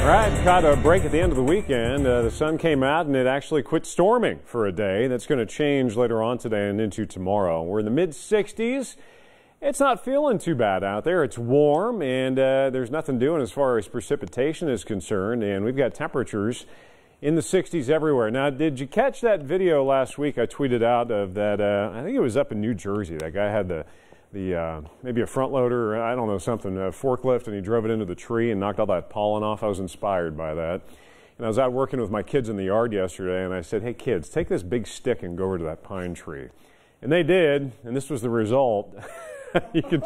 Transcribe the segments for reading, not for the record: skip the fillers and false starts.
All right, caught a break at the end of the weekend. The sun came out and it actually quit storming for a day. That's going to change later on today and into tomorrow. We're in the mid-60s. It's not feeling too bad out there. It's warm and there's nothing doing as far as precipitation is concerned. And we've got temperatures in the 60s everywhere. Now, did you catch that video last week I tweeted out of that? I think it was up in New Jersey. That guy had the maybe a front loader, or I don't know, something, a forklift, and he drove it into the tree and knocked all that pollen off. I was inspired by that. And I was out working with my kids in the yard yesterday, and I said, hey, kids, take this big stick and go over to that pine tree. And they did, and this was the result. You could,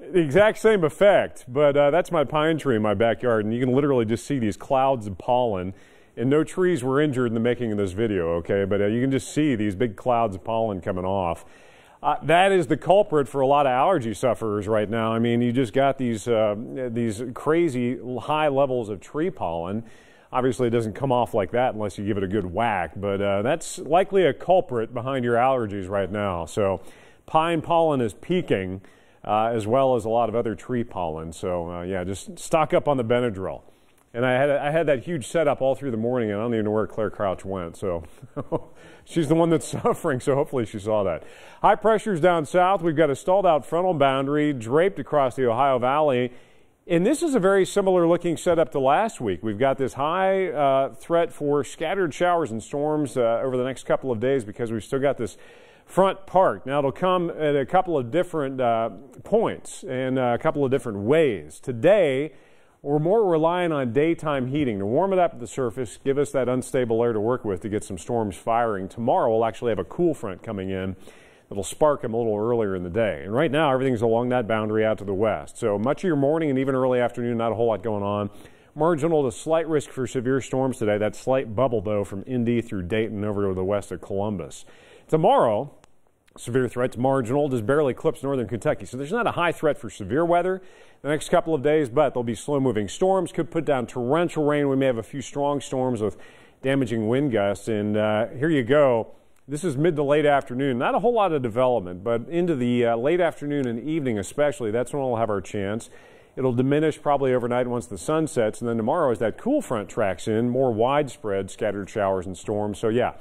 the exact same effect, but that's my pine tree in my backyard, and you can literally just see these clouds of pollen. And no trees were injured in the making of this video, okay? But you can just see these big clouds of pollen coming off. That is the culprit for a lot of allergy sufferers right now. I mean, you just got these crazy high levels of tree pollen. Obviously, it doesn't come off like that unless you give it a good whack, but that's likely a culprit behind your allergies right now. So pine pollen is peaking as well as a lot of other tree pollen. So yeah, just stock up on the Benadryl. And I had that huge setup all through the morning, and I don't even know where Claire Crouch went. So she's the one that's suffering, so hopefully she saw that. High pressures down south. We've got a stalled out frontal boundary draped across the Ohio Valley. And this is a very similar looking setup to last week. We've got this high threat for scattered showers and storms over the next couple of days because we've still got this front parked. Now, it'll come at a couple of different points and a couple of different ways. Today, we're more relying on daytime heating to warm it up at the surface, give us that unstable air to work with to get some storms firing. Tomorrow, we'll actually have a cool front coming in that'll spark them a little earlier in the day. And right now, everything's along that boundary out to the west. So much of your morning and even early afternoon, not a whole lot going on. Marginal to slight risk for severe storms today. That slight bubble, though, from Indy through Dayton over to the west of Columbus. Tomorrow, severe threats marginal, just barely eclipse northern Kentucky. So there's not a high threat for severe weather the next couple of days, but there'll be slow-moving storms. Could put down torrential rain. We may have a few strong storms with damaging wind gusts. And here you go. This is mid to late afternoon. Not a whole lot of development, but into the late afternoon and evening especially, that's when we'll have our chance. It'll diminish probably overnight once the sun sets. And then tomorrow, as that cool front tracks in, more widespread scattered showers and storms. So, yeah,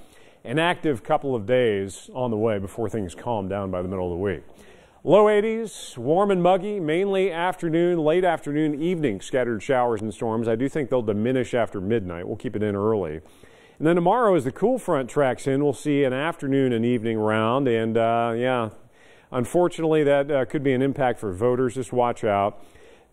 an active couple of days on the way before things calm down by the middle of the week. Low 80s, warm and muggy, mainly afternoon, late afternoon, evening scattered showers and storms. I do think they'll diminish after midnight. We'll keep it in early. And then tomorrow, as the cool front tracks in, we'll see an afternoon and evening round. And yeah, unfortunately, that could be an impact for voters. Just watch out.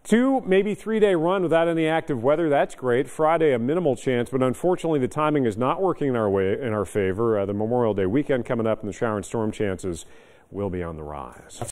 2, maybe 3-day run without any active weather. That's great. Friday, a minimal chance, but unfortunately, the timing is not working in our favor. The Memorial Day weekend coming up, and the shower and storm chances will be on the rise.